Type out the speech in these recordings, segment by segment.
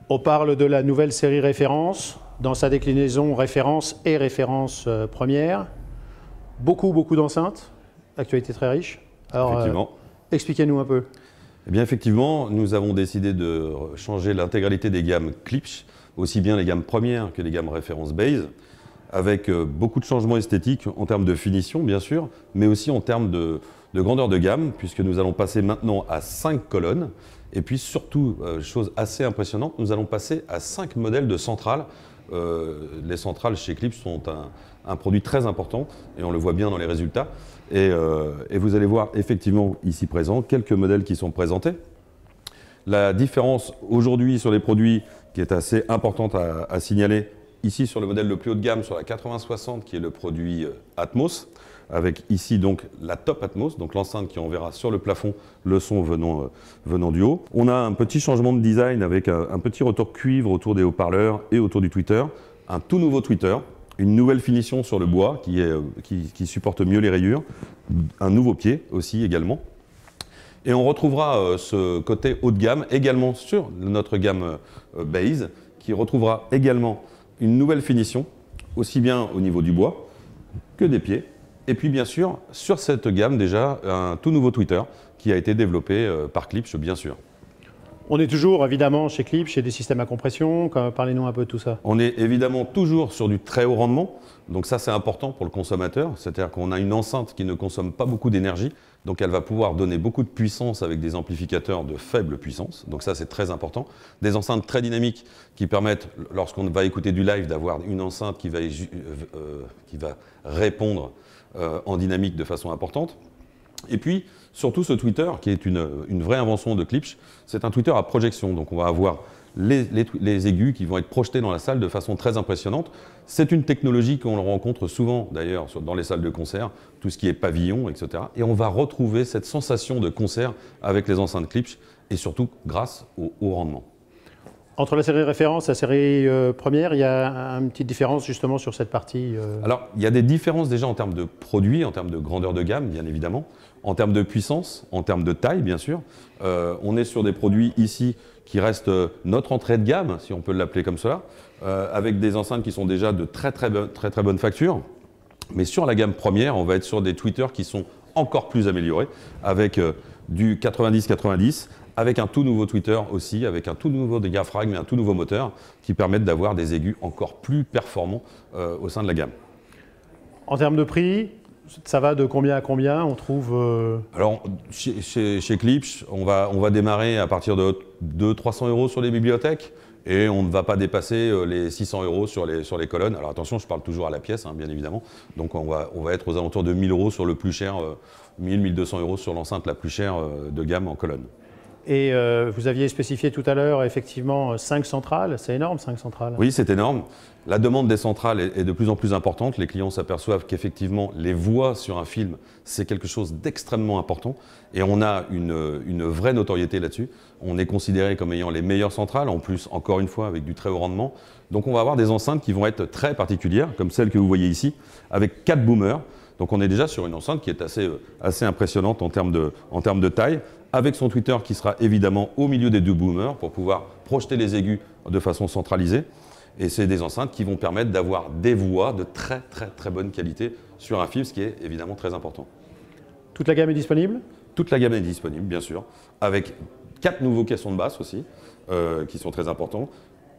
On parle de la nouvelle série référence, dans sa déclinaison référence et référence première. Beaucoup d'enceintes, actualité très riche. Alors, Effectivement. Expliquez-nous un peu. Eh bien, effectivement, nous avons décidé de changer l'intégralité des gammes Klipsch, aussi bien les gammes premières que les gammes référence base, avec beaucoup de changements esthétiques en termes de finition, bien sûr, mais aussi en termes de grandeur de gamme, puisque nous allons passer maintenant à 5 colonnes. Et puis surtout, chose assez impressionnante, nous allons passer à 5 modèles de centrales. Les centrales chez Klipsch sont un produit très important, et on le voit bien dans les résultats. Et vous allez voir effectivement ici présent quelques modèles qui sont présentés. La différence aujourd'hui sur les produits qui est assez importante à signaler, ici sur le modèle le plus haut de gamme, sur la 8060 qui est le produit Atmos, avec ici donc la Top Atmos, donc l'enceinte qui enverra sur le plafond le son venant du haut. On a un petit changement de design avec un petit retour cuivre autour des haut-parleurs et autour du tweeter, un tout nouveau tweeter, une nouvelle finition sur le bois qui supporte mieux les rayures, un nouveau pied aussi également. Et on retrouvera ce côté haut de gamme également sur notre gamme base, qui retrouvera également une nouvelle finition, aussi bien au niveau du bois que des pieds. Et puis bien sûr, sur cette gamme déjà, un tout nouveau tweeter qui a été développé par Klipsch, bien sûr. On est toujours évidemment chez Klipsch, chez des systèmes à compression. Parlez-nous un peu de tout ça. On est évidemment toujours sur du très haut rendement. Donc ça, c'est important pour le consommateur. C'est-à-dire qu'on a une enceinte qui ne consomme pas beaucoup d'énergie. Donc elle va pouvoir donner beaucoup de puissance avec des amplificateurs de faible puissance. Donc ça, c'est très important. Des enceintes très dynamiques qui permettent, lorsqu'on va écouter du live, d'avoir une enceinte qui va répondre en dynamique de façon importante. Et puis, surtout ce tweeter, qui est une vraie invention de Klipsch, c'est un tweeter à projection. Donc on va avoir les aigus qui vont être projetés dans la salle de façon très impressionnante. C'est une technologie qu'on rencontre souvent d'ailleurs dans les salles de concert, tout ce qui est pavillon, etc. Et on va retrouver cette sensation de concert avec les enceintes Klipsch, et surtout grâce au haut rendement. Entre la série référence et la série première, il y a une petite différence justement sur cette partie Alors, il y a des différences déjà en termes de produits, en termes de grandeur de gamme, bien évidemment, en termes de puissance, en termes de taille, bien sûr. On est sur des produits ici qui restent notre entrée de gamme, si on peut l'appeler comme cela, avec des enceintes qui sont déjà de très bonne facture. Mais sur la gamme première, on va être sur des tweeters qui sont encore plus améliorés, avec du 90-90, avec un tout nouveau tweeter aussi, avec un tout nouveau diaphragme et un tout nouveau moteur qui permettent d'avoir des aigus encore plus performants au sein de la gamme. En termes de prix, ça va de combien à combien on trouve Alors, chez Klipsch, on va démarrer à partir de 200-300 € sur les bibliothèques et on ne va pas dépasser les 600 € sur les colonnes. Alors attention, je parle toujours à la pièce, hein, bien évidemment. Donc on va être aux alentours de 1000 € sur le plus cher, 1000-1200 € sur l'enceinte la plus chère de gamme en colonne. Et vous aviez spécifié tout à l'heure, effectivement, 5 centrales. C'est énorme, 5 centrales. Oui, c'est énorme. La demande des centrales est de plus en plus importante. Les clients s'aperçoivent qu'effectivement, les voix sur un film, c'est quelque chose d'extrêmement important. Et on a une vraie notoriété là-dessus. On est considéré comme ayant les meilleures centrales, en plus, encore une fois, avec du très haut rendement. Donc on va avoir des enceintes qui vont être très particulières, comme celle que vous voyez ici, avec 4 boomers. Donc on est déjà sur une enceinte qui est assez impressionnante en termes de taille, avec son tweeter qui sera évidemment au milieu des 2 boomers pour pouvoir projeter les aigus de façon centralisée. Et c'est des enceintes qui vont permettre d'avoir des voix de très bonne qualité sur un film, ce qui est évidemment très important. Toute la gamme est disponible? Toute la gamme est disponible, bien sûr, avec 4 nouveaux caissons de basse aussi, qui sont très importants.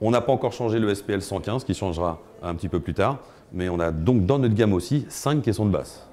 On n'a pas encore changé le SPL 115, qui changera un petit peu plus tard, mais on a donc dans notre gamme aussi 5 caissons de basse.